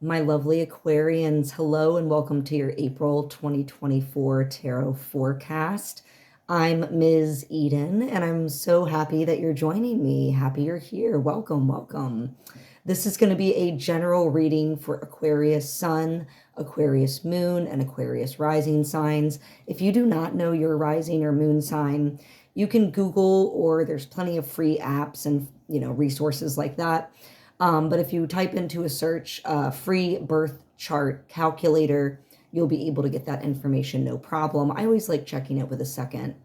My lovely Aquarians, hello and welcome to your April 2024 tarot forecast. I'm Ms. Eden and I'm so happy that you're joining me. Happy you're here. Welcome, welcome. This is going to be a general reading for Aquarius Sun, Aquarius Moon, and Aquarius Rising signs. If you do not know your rising or moon sign, you can Google, or there's plenty of free apps and resources like that. But if you type into a search free birth chart calculator, you'll be able to get that information no problem. I always like checking it with a second,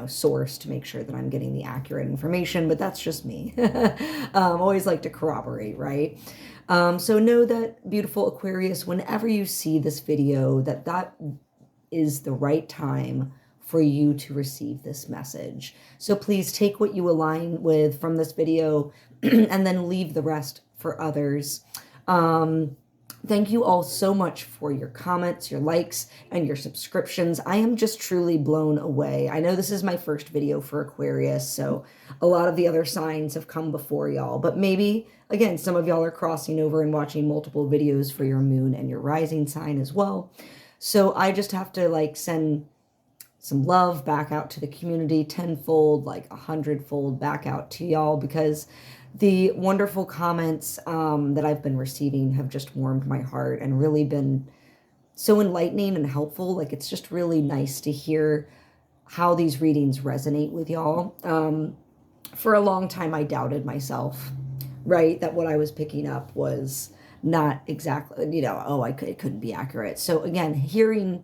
source to make sure that I'm getting the accurate information, but that's just me. Always like to corroborate, right? So know that, beautiful Aquarius, whenever you see this video, that is the right time for you to receive this message. So please take what you align with from this video and then leave the rest for others. Thank you all so much for your comments, your likes, and your subscriptions. I am just truly blown away. I know this is my first video for Aquarius, so a lot of the other signs have come before y'all, but maybe, again, some of y'all are crossing over and watching multiple videos for your moon and your rising sign as well. So I just have to send some love back out to the community, tenfold, 100-fold back out to y'all, because the wonderful comments that I've been receiving have just warmed my heart and really been so enlightening and helpful. It's just really nice to hear how these readings resonate with y'all. For a long time, I doubted myself, right? That what I was picking up was not exactly, it couldn't be accurate. So again, hearing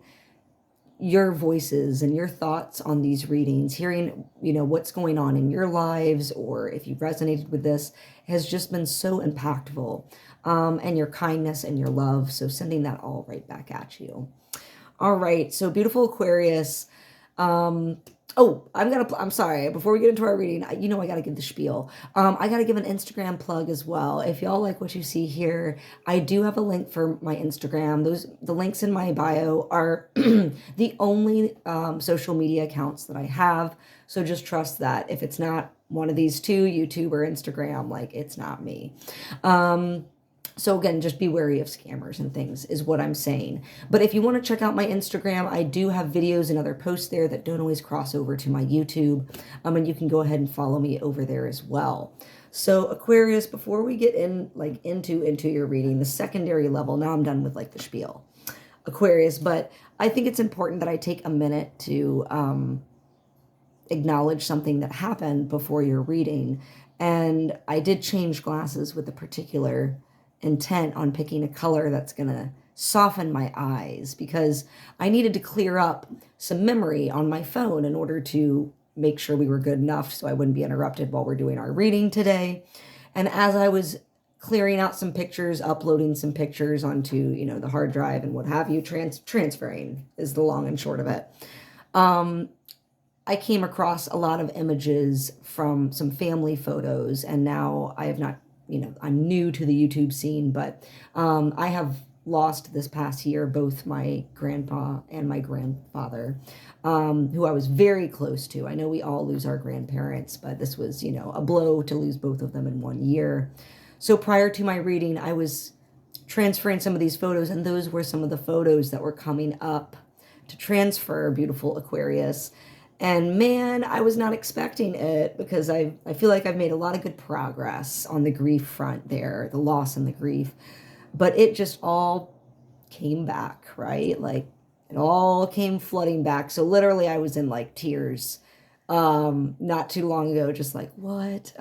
your voices and your thoughts on these readings, hearing, what's going on in your lives, or if you've resonated with this, has just been so impactful. And your kindness and your love. So sending that all right back at you. All right. So beautiful Aquarius. I'm sorry, before we get into our reading, I gotta give the spiel. I gotta give an Instagram plug as well. If y'all like what you see here, I do have a link for my Instagram. The links in my bio are the only social media accounts that I have. So just trust that if it's not one of these two, YouTube or Instagram, it's not me. So again, just be wary of scammers and things is what I'm saying. But if you want to check out my Instagram, I do have videos and other posts there that don't always cross over to my YouTube. And you can go ahead and follow me over there as well. So Aquarius, before we get into your reading, the secondary level, now I'm done with the spiel, Aquarius, but I think it's important that I take a minute to acknowledge something that happened before your reading. And I did change glasses with a particular intent on picking a color that's going to soften my eyes, because I needed to clear up some memory on my phone in order to make sure we were good enough so I wouldn't be interrupted while we're doing our reading today. And as I was clearing out some pictures, uploading some pictures onto, the hard drive and what have you, transferring is the long and short of it. I came across a lot of images from some family photos, and now I have not, I'm new to the YouTube scene, but I have lost this past year both my grandpa and my grandfather, who I was very close to. I know we all lose our grandparents, but this was, a blow to lose both of them in 1 year. So prior to my reading, I was transferring some of these photos, and those were some of the photos that were coming up to transfer, beautiful Aquarius. And man, I was not expecting it, because I feel like I've made a lot of good progress on the grief front there, the loss and the grief. But it just all came back, right? It all came flooding back. So literally I was in tears not too long ago, just what?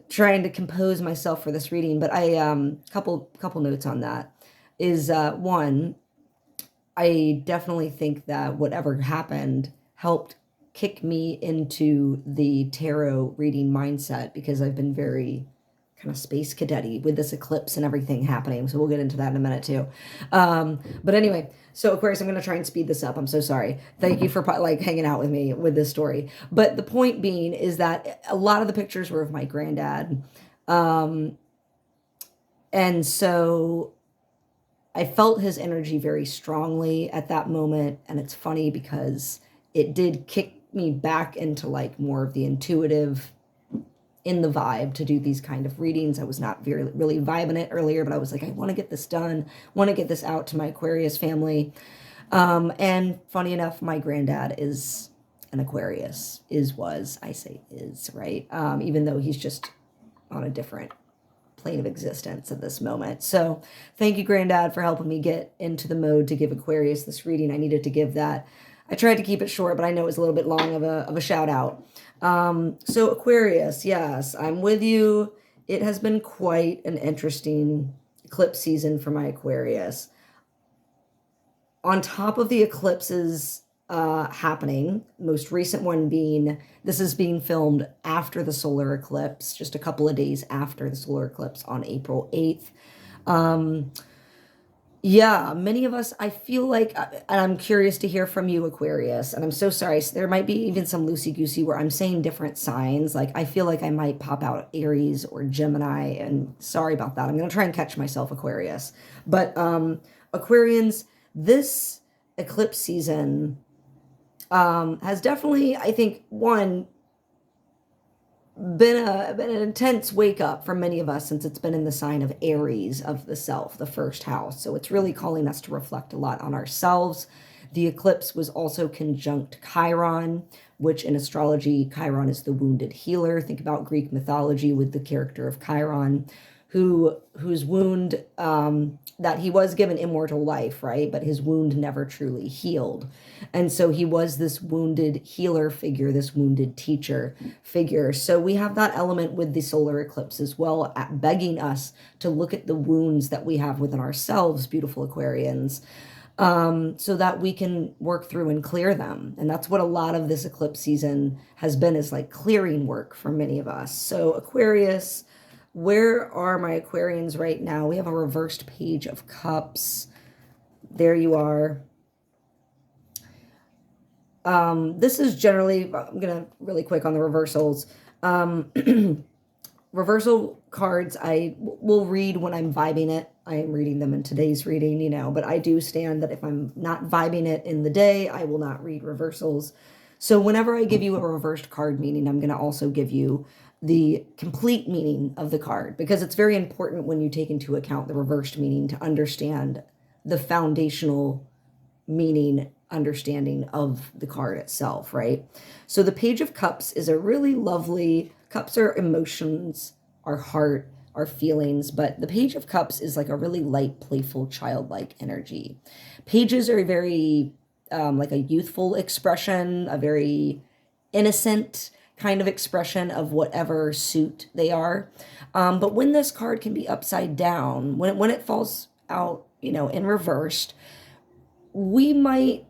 Trying to compose myself for this reading. But I couple notes on that is one, I definitely think that whatever happened helped kick me into the tarot reading mindset, because I've been very kind of space cadet-y with this eclipse and everything happening. So we'll get into that in a minute too. But anyway, so Aquarius, I'm going to try and speed this up. I'm so sorry. Thank you for hanging out with me with this story. But the point being is that a lot of the pictures were of my granddad. And so I felt his energy very strongly at that moment. And it's funny because it did kick me back into more of the intuitive in the vibe to do these kind of readings. I was not really vibing it earlier, but I was like, I want to get this done, want to get this out to my Aquarius family. And funny enough, my granddad is an Aquarius, I say is, right? Even though he's just on a different plane of existence at this moment. So thank you, Granddad, for helping me get into the mode to give Aquarius this reading. I needed to give that. I tried to keep it short, but I know it was a little bit long of a shout out. So Aquarius, yes, I'm with you. It has been quite an interesting eclipse season for my Aquarius. On top of the eclipses happening, most recent one being, this is being filmed after the solar eclipse, just a couple of days after the solar eclipse on April 8th. Yeah, many of us, I feel like, and I'm curious to hear from you, Aquarius, and I'm so sorry, so there might be even some loosey-goosey where I'm saying different signs. Like, I feel like I might pop out Aries or Gemini, and sorry about that. I'm going to try and catch myself, Aquarius. But Aquarians, this eclipse season has definitely, I think, been an intense wake up for many of us, since it's been in the sign of Aries, of the self, the first house. So it's really calling us to reflect a lot on ourselves. The eclipse was also conjunct Chiron, which in astrology, Chiron is the wounded healer. Think about Greek mythology with the character of Chiron, whose wound, that he was given immortal life, right? But his wound never truly healed. And so he was this wounded healer figure, this wounded teacher figure. So we have that element with the solar eclipse as well, begging us to look at the wounds that we have within ourselves, beautiful Aquarians, so that we can work through and clear them. And that's what a lot of this eclipse season has been, is like clearing work for many of us. So Aquarius, where are my Aquarians right now? We have a reversed page of cups. There you are. This is generally, I'm going to really quick on the reversals. Reversal cards, I will read when I'm vibing it. I am reading them in today's reading, you know, but I do stand that if I'm not vibing it in the day, I will not read reversals. So whenever I give you a reversed card meaning, I'm going to also give you the complete meaning of the card, because it's very important when you take into account the reversed meaning to understand the foundational meaning, understanding of the card itself, right? So the Page of Cups is a really lovely, cups are emotions, our heart, our feelings, but the Page of Cups is like a really light, playful, childlike energy. Pages are very like a youthful expression, a very innocent kind of expression of whatever suit they are. But when this card can be upside down, when it falls out, you know, in reversed, we might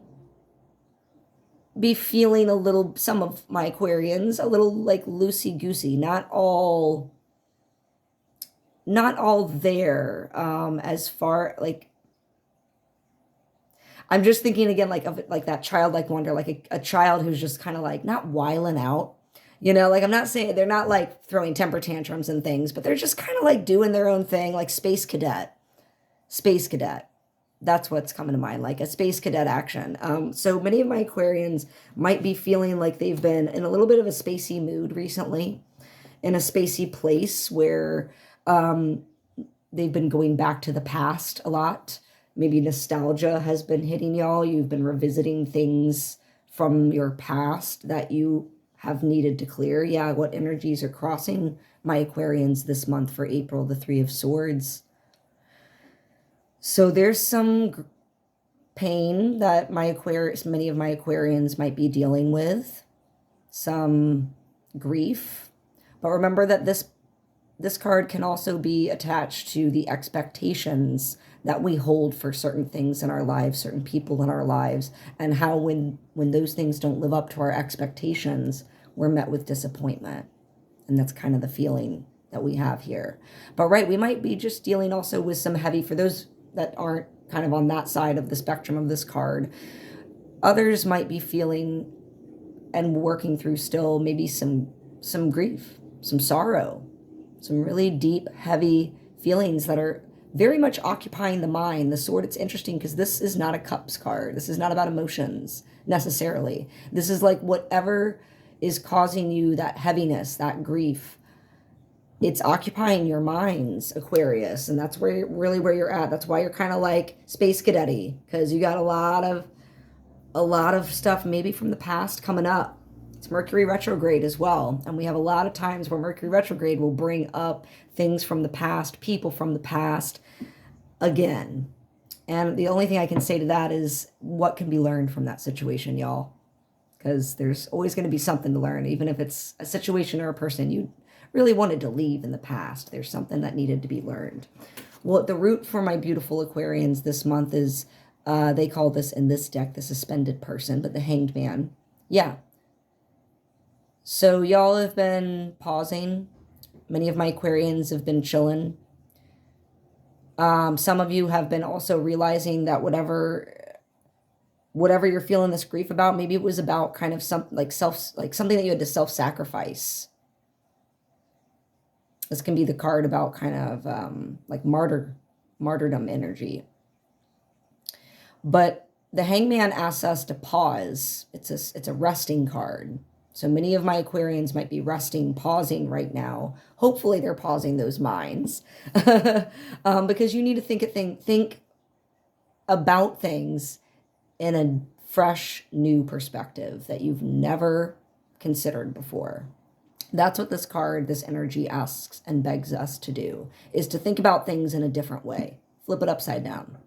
be feeling a little, some of my Aquarians, a little like loosey-goosey, not all there, as far, like, I'm just thinking again, like, of like that childlike wonder, like a child who's just kind of like not wiling out, you know, like, I'm not saying they're not like throwing temper tantrums and things, but they're just kind of like doing their own thing, like space cadet. That's what's coming to mind, like a space cadet action. So many of my Aquarians might be feeling like they've been in a little bit of a spacey mood recently, in a spacey place where they've been going back to the past a lot. Maybe nostalgia has been hitting y'all. You've been revisiting things from your past that you have needed to clear. Yeah, what energies are crossing my Aquarians this month for April? The Three of Swords. So there's some pain that many of my Aquarians might be dealing with, some grief. But remember that this card can also be attached to the expectations that we hold for certain things in our lives, certain people in our lives, and how when those things don't live up to our expectations, we're met with disappointment. And that's kind of the feeling that we have here. But right, we might be just dealing also with some heavy, for those that aren't kind of on that side of the spectrum of this card, others might be feeling and working through still maybe some grief, some sorrow, some really deep, heavy feelings that are very much occupying the mind. The Sword, it's interesting because this is not a cups card. This is not about emotions necessarily. This is like whatever is causing you that heaviness, that grief, it's occupying your minds, Aquarius, and that's where really where you're at. That's why you're kind of like space cadet-y, because you got a lot of stuff maybe from the past coming up. It's Mercury retrograde as well, and we have a lot of times where Mercury retrograde will bring up things from the past, people from the past again. And the only thing I can say to that is what can be learned from that situation, y'all, because there's always going to be something to learn, even if it's a situation or a person you really wanted to leave in the past. There's something that needed to be learned. Well, the root for my beautiful Aquarians this month is, they call this in this deck, the suspended person, but the Hanged Man. Yeah. So y'all have been pausing. Many of my Aquarians have been chilling. Some of you have been also realizing that whatever you're feeling this grief about, maybe it was about kind of something that you had to self-sacrifice. This can be the card about kind of like martyrdom energy. But the Hangman asks us to pause. It's a resting card. So many of my Aquarians might be resting, pausing right now. Hopefully they're pausing those minds. Because you need to think about things in a fresh, new perspective that you've never considered before. That's what this card, this energy asks and begs us to do, is to think about things in a different way. Flip it upside down.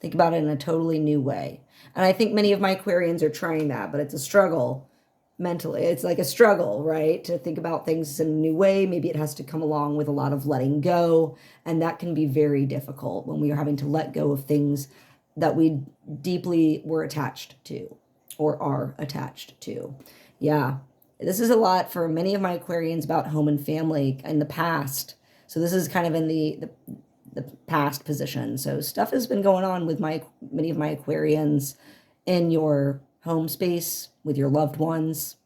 Think about it in a totally new way. And I think many of my Aquarians are trying that, but it's a struggle mentally. It's like a struggle, right? To think about things in a new way. Maybe it has to come along with a lot of letting go. And that can be very difficult when we are having to let go of things that we deeply were attached to or are attached to. Yeah. This is a lot for many of my Aquarians about home and family in the past. So this is kind of in the past position. So stuff has been going on with many of my Aquarians in your home space, with your loved ones,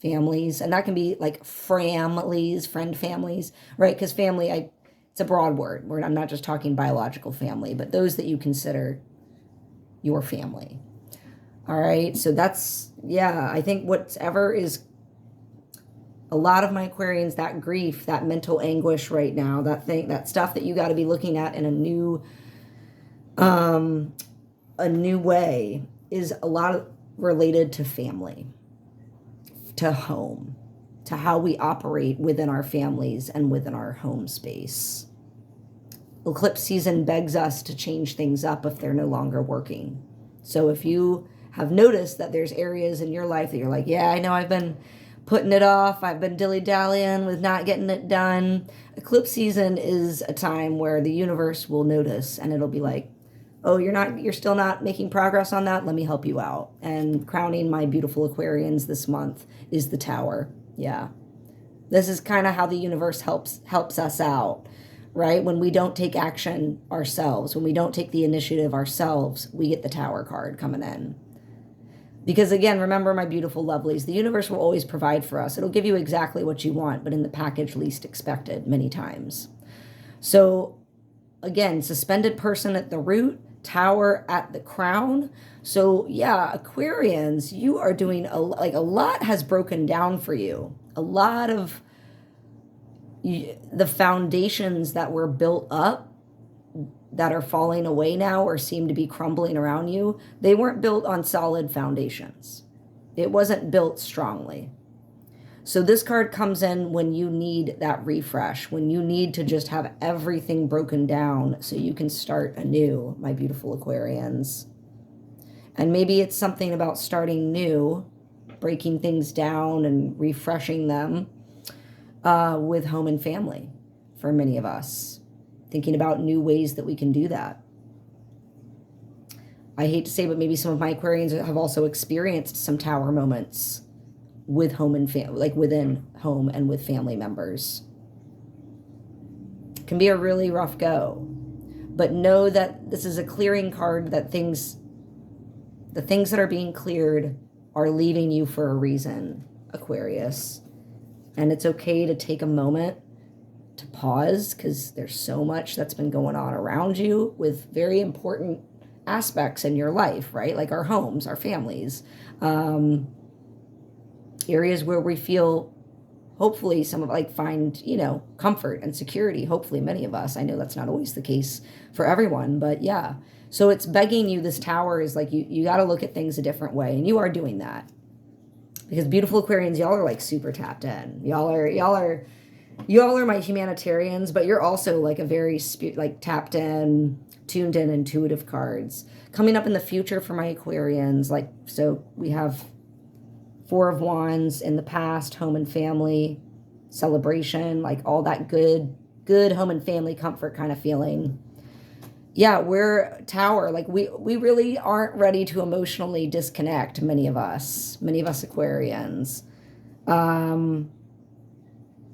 families. And that can be like families, friend families, right? Because family, it's a broad word. I'm not just talking biological family, but those that you consider your family. All right, so that's, yeah, I think whatever is a lot of my Aquarians, that grief, that mental anguish right now, that stuff that you got to be looking at in a new way is a lot of related to family, to home, to how we operate within our families and within our home space. Eclipse season begs us to change things up if they're no longer working. So if you have noticed that there's areas in your life that you're like, yeah, I know I've been putting it off. I've been dilly-dallying with not getting it done. Eclipse season is a time where the universe will notice and it'll be like, oh, you're still not making progress on that. Let me help you out. And crowning my beautiful Aquarians this month is the Tower. Yeah. This is kind of how the universe helps us out, right? When we don't take action ourselves, when we don't take the initiative ourselves, we get the Tower card coming in. Because again, remember my beautiful lovelies, the universe will always provide for us. It'll give you exactly what you want, but in the package least expected many times. So again, suspended person at the root, Tower at the crown. So yeah, Aquarians, you are doing a lot has broken down for you. A lot of the foundations that were built up that are falling away now or seem to be crumbling around you, they weren't built on solid foundations. It wasn't built strongly. So this card comes in when you need that refresh, when you need to just have everything broken down so you can start anew, my beautiful Aquarians. And maybe it's something about starting new, breaking things down and refreshing them with home and family for many of us. Thinking about new ways that we can do that. I hate to say, but maybe some of my Aquarians have also experienced some Tower moments with home and family, like within home and with family members. It can be a really rough go, but know that this is a clearing card, that the things that are being cleared are leaving you for a reason, Aquarius. And it's okay to take a moment to pause, because there's so much that's been going on around you with very important aspects in your life, right? Like our homes, our families, areas where we feel hopefully some of like find, you know, comfort and security. Hopefully many of us. I know that's not always the case for everyone, but yeah. So it's begging you, this tower is like, you got to look at things a different way. And you are doing that. Because beautiful Aquarians, y'all are like super tapped in. Y'all are my humanitarians, but you're also like a very like tapped in, tuned in, intuitive cards. Coming up in the future for my Aquarians, like, so we have Four of Wands in the past, home and family, celebration, like all that good home and family comfort kind of feeling. Yeah, we're Tower. Like we really aren't ready to emotionally disconnect, many of us Aquarians.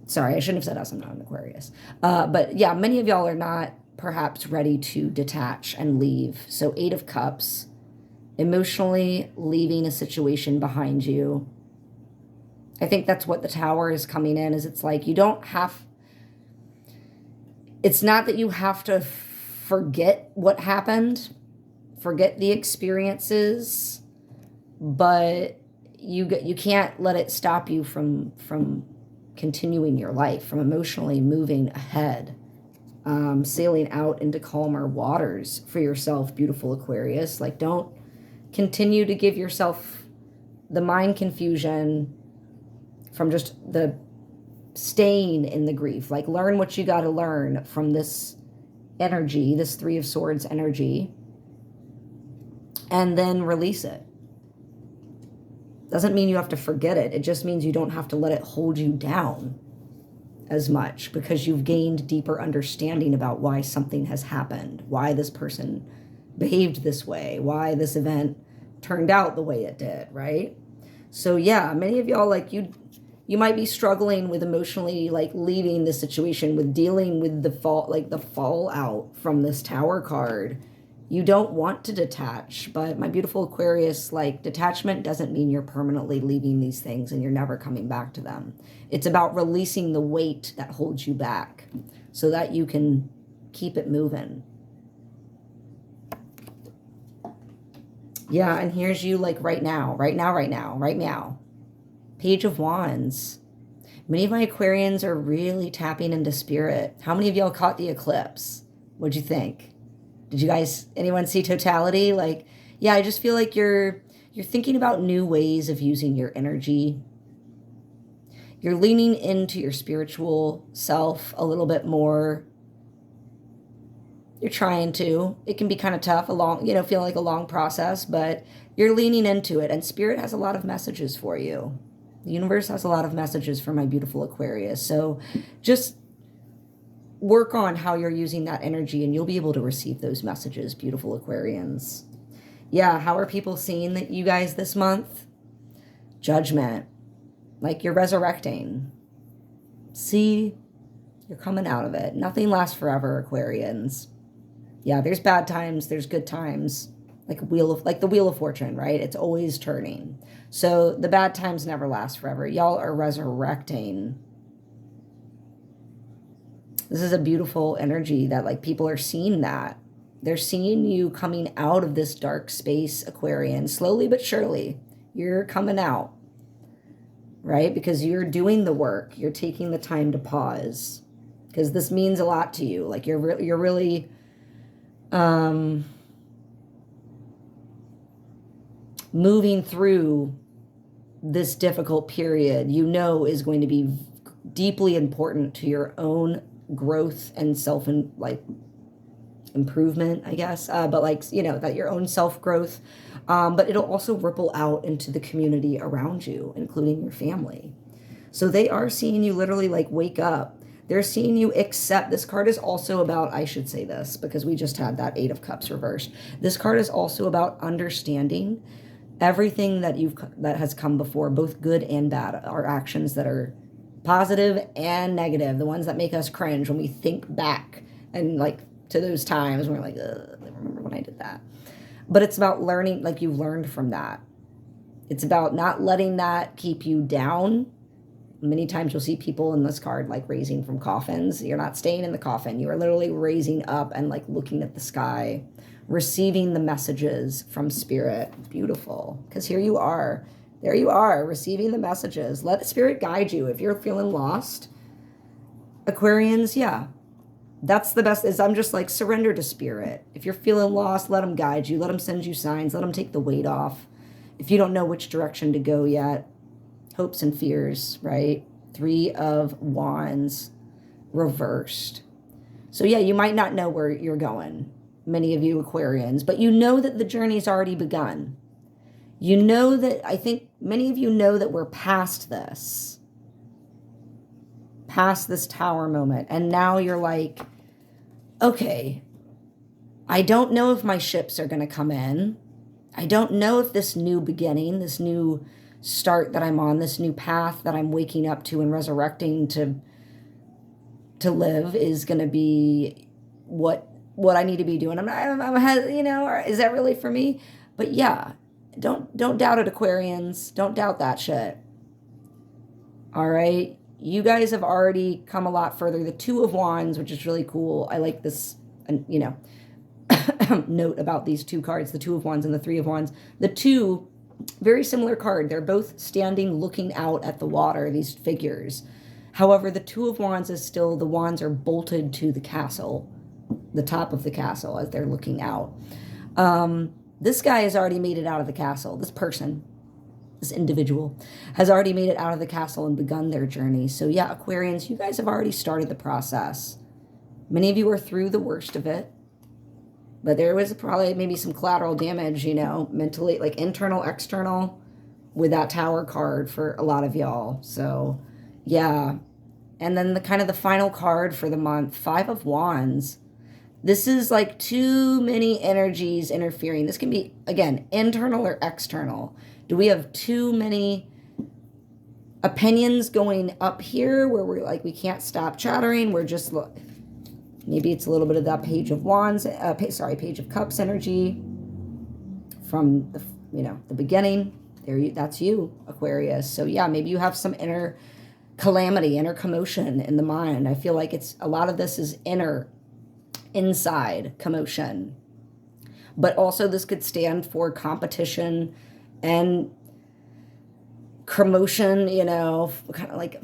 Sorry, I shouldn't have said us, I'm not an Aquarius. But yeah, many of y'all are not perhaps ready to detach and leave. So 8 of Cups, emotionally leaving a situation behind you. I think that's what the Tower is coming in, is it's like you don't have, it's not that you have to forget what happened, forget the experiences, but you can't let it stop you from continuing your life, from emotionally moving ahead, sailing out into calmer waters for yourself, beautiful Aquarius. Like, don't continue to give yourself the mind confusion from just the staying in the grief. Like, learn what you got to learn from this energy, this 3 of Swords energy, and then release it. Doesn't mean you have to forget it. It just means you don't have to let it hold you down as much, because you've gained deeper understanding about why something has happened, why this person behaved this way, why this event turned out the way it did, right? So yeah, many of y'all, like, you might be struggling with emotionally, like, leaving the situation, with dealing with the fallout from this Tower card. You don't want to detach, but my beautiful Aquarius, like, detachment doesn't mean you're permanently leaving these things and you're never coming back to them. It's about releasing the weight that holds you back so that you can keep it moving. Yeah, and here's you, like, right now. Page of Wands. Many of my Aquarians are really tapping into spirit. How many of y'all caught the eclipse? What'd you think? Did you guys, anyone see totality? Like, yeah, I just feel like you're thinking about new ways of using your energy. You're leaning into your spiritual self a little bit more. You're trying to. It can be kind of tough, feel like a long process, but you're leaning into it. And Spirit has a lot of messages for you. The universe has a lot of messages for my beautiful Aquarius. So just work on how you're using that energy and you'll be able to receive those messages, beautiful Aquarians. Yeah, how are people seeing that you guys this month? Judgment. Like, you're resurrecting. See, you're coming out of it. Nothing lasts forever, Aquarians. Yeah, there's bad times, there's good times. Like the Wheel of Fortune, right? It's always turning. So the bad times never last forever. Y'all are resurrecting. This is a beautiful energy that, like, people are seeing that. They're seeing you coming out of this dark space, Aquarian, slowly but surely. You're coming out, right? Because you're doing the work. You're taking the time to pause, because this means a lot to you. Like, you're really moving through this difficult period, is going to be deeply important to your own growth and improvement, I guess. But that your own self-growth, but it'll also ripple out into the community around you, including your family. So they are seeing you literally, like, wake up. They're seeing you accept. This card is also about, I should say this because we just had that 8 of Cups reversed. This card is also about understanding everything that has come before, both good and bad. Our actions that are positive and negative, the ones that make us cringe when we think back and, like, to those times when we're like, I remember when I did that. But it's about learning, like, you've learned from that. It's about not letting that keep you down. Many times you'll see people in this card, like, raising from coffins. You're not staying in the coffin. You are literally raising up and, like, looking at the sky, receiving the messages from Spirit. Beautiful. Because here you are, There you are, receiving the messages. Let spirit guide you. If you're feeling lost, Aquarians, yeah, that's the best. Is I'm just like, surrender to spirit. If you're feeling lost, let them guide you. Let them send you signs. Let them take the weight off. If you don't know which direction to go yet, hopes and fears, right? 3 of Wands reversed. So yeah, you might not know where you're going, many of you Aquarians, but you know that the journey's already begun. You know that, I think many of you know that we're past this tower moment. And now you're like, okay, I don't know if my ships are going to come in. I don't know if this new beginning, this new start that I'm on, this new path that I'm waking up to and resurrecting to live is going to be what I need to be doing. I'm you know, is that really for me? But yeah, don't doubt it, Aquarians. Don't doubt that shit. All right. You guys have already come a lot further. The 2 of Wands, which is really cool. I like this, you know, note about these 2 cards, the 2 of Wands and the 3 of Wands. The 2, very similar card. They're both standing, looking out at the water, these figures. However, the 2 of Wands is still, the wands are bolted to the castle, the top of the castle as they're looking out. This guy has already made it out of the castle. This person, this individual, has already made it out of the castle and begun their journey. So yeah, Aquarians, you guys have already started the process. Many of you are through the worst of it, but there was probably maybe some collateral damage, you know, mentally, like internal, external, with that Tower card for a lot of y'all. So yeah. And then the kind of the final card for the month, 5 of Wands. This is like too many energies interfering. This can be, again, internal or external. Do we have too many opinions going up here where we're like, we can't stop chattering? We're just, maybe it's a little bit of that Page of Wands, Page of Cups energy from the, you know, the beginning. That's you, Aquarius. So yeah, maybe you have some inner calamity, inner commotion in the mind. I feel like a lot of this is inside commotion. But also this could stand for competition and commotion, you know, kind of like,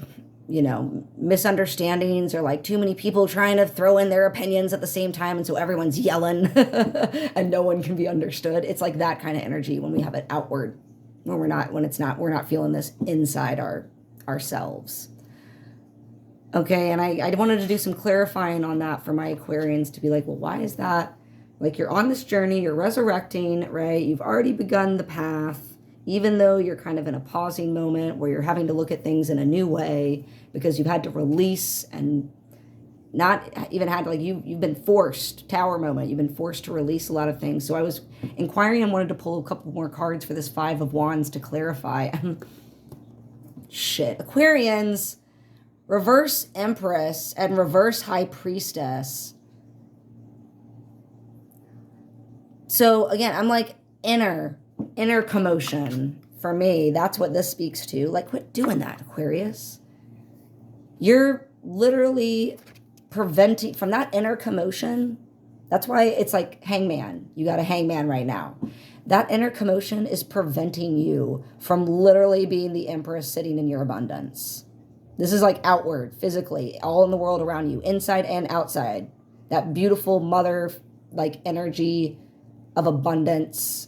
you know, misunderstandings or like too many people trying to throw in their opinions at the same time. And so everyone's yelling and no one can be understood. It's like that kind of energy when we have it outward, we're not feeling this inside ourselves. Okay, and I wanted to do some clarifying on that for my Aquarians to be like, well, why is that? Like, you're on this journey, you're resurrecting, right? You've already begun the path, even though you're kind of in a pausing moment where you're having to look at things in a new way because you've had to release and not even had, like, you've been forced, Tower moment, you've been forced to release a lot of things. So I was inquiring and wanted to pull a couple more cards for this 5 of Wands to clarify. Shit. Aquarians, reverse Empress and reverse High Priestess. So again, I'm like inner commotion for me. That's what this speaks to. Like, quit doing that, Aquarius. You're literally preventing from that inner commotion. That's why it's like hangman. You got a hangman right now. That inner commotion is preventing you from literally being the Empress sitting in your abundance. This is like outward, physically, all in the world around you, inside and outside. That beautiful mother, like, energy of abundance,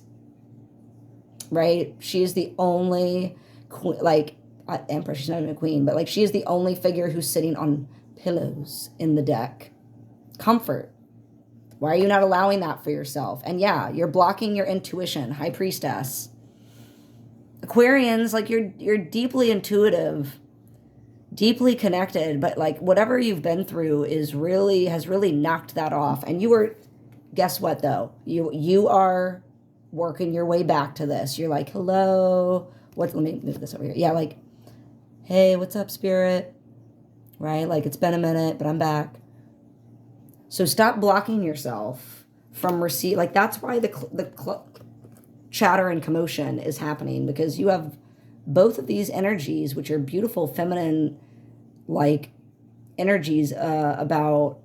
right? She is the only queen, like, Empress, she's not even a queen, but like, she is the only figure who's sitting on pillows in the deck. Comfort. Why are you not allowing that for yourself? And yeah, you're blocking your intuition, High Priestess. Aquarians, like, you're deeply intuitive, deeply connected, but like whatever you've been through has really knocked that off. And guess what though? You are working your way back to this. You're like, hello, let me move this over here. Yeah, like, hey, what's up, spirit? Right? Like, it's been a minute, but I'm back. So stop blocking yourself from receive. Like, that's why the chatter and commotion is happening, because you have both of these energies, which are beautiful, feminine, like, energies about,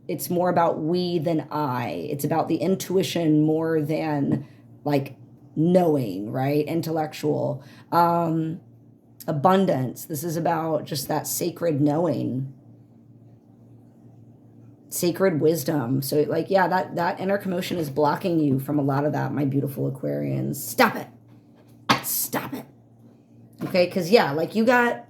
it's more about we than I. It's about the intuition more than, like, knowing, right? Intellectual. Abundance. This is about just that sacred knowing, sacred wisdom. So like, yeah, that inner commotion is blocking you from a lot of that, my beautiful Aquarians. Stop it. Stop it. Okay, because yeah, like you got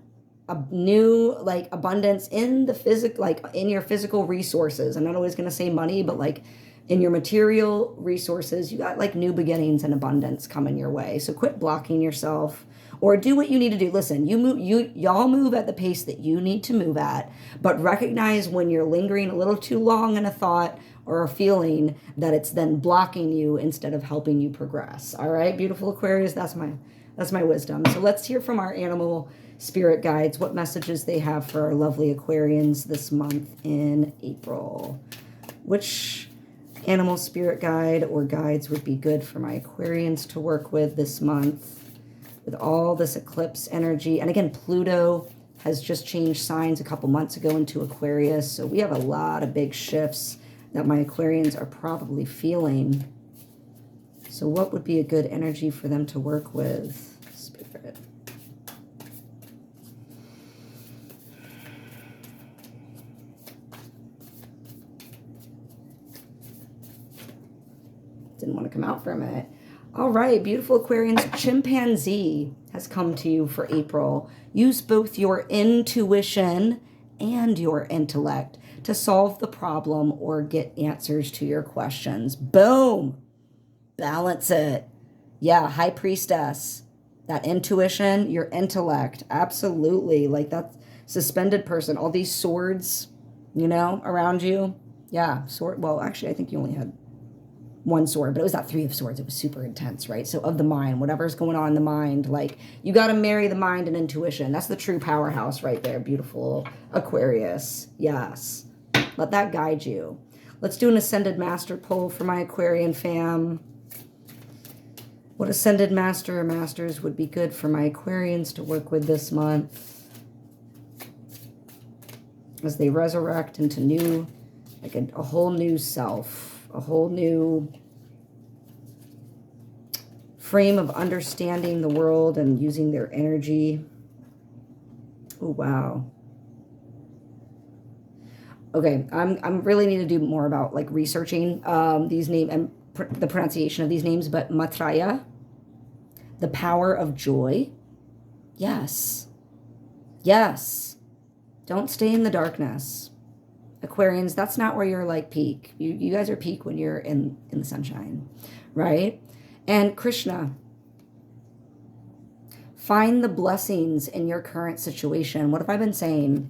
a new like abundance in the physical, like in your physical resources. I'm not always going to say money, but like in your material resources, you got like new beginnings and abundance coming your way. So quit blocking yourself, or do what you need to do. Listen, y'all move at the pace that you need to move at, but recognize when you're lingering a little too long in a thought or a feeling that it's then blocking you instead of helping you progress. All right, beautiful Aquarius, that's my wisdom. So let's hear from our animal spirit guides, what messages they have for our lovely Aquarians this month in April. Which animal spirit guide or guides would be good for my Aquarians to work with this month with all this eclipse energy? And again, Pluto has just changed signs a couple months ago into Aquarius, so we have a lot of big shifts that my Aquarians are probably feeling. So what would be a good energy for them to work with, Spirit? Didn't want to come out for a minute. All right, beautiful Aquarians, chimpanzee has come to you for April. Use both your intuition and your intellect to solve the problem or get answers to your questions. Boom. Balance it. Yeah, high priestess. That intuition, your intellect. Absolutely. Like that suspended person. All these swords, you know, around you. Yeah, sword. Well, actually, I think you only had one sword, but it was that three of swords. It was super intense, right? So of the mind, whatever's going on in the mind, like you got to marry the mind and intuition. That's the true powerhouse right there. Beautiful Aquarius. Yes. Let that guide you. Let's do an Ascended Master pull for my Aquarian fam. What Ascended Master or Masters would be good for my Aquarians to work with this month as they resurrect into new, like a whole new self. A whole new frame of understanding the world and using their energy. Oh, wow. Okay, I'm really need to do more about like researching these names and the pronunciation of these names, but Maitreya, the power of joy. Yes. Yes. Don't stay in the darkness. Aquarians, that's not where you're like peak. You guys are peak when you're in the sunshine, right? And Krishna, find the blessings in your current situation. What have I been saying?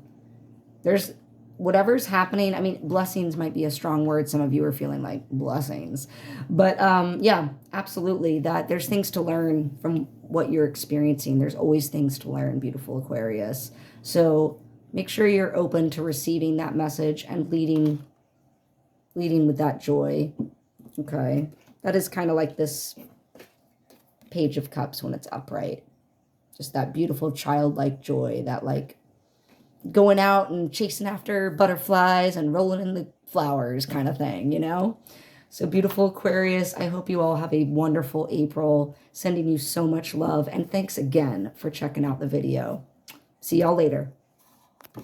There's whatever's happening. I mean, blessings might be a strong word. Some of you are feeling like blessings. But yeah, absolutely. That there's things to learn from what you're experiencing. There's always things to learn, beautiful Aquarius. So make sure you're open to receiving that message and leading with that joy. Okay. That is kind of like this Page of Cups when it's upright. Just that beautiful childlike joy, that like going out and chasing after butterflies and rolling in the flowers kind of thing, you know? So beautiful Aquarius, I hope you all have a wonderful April. Sending you so much love. And thanks again for checking out the video. See y'all later.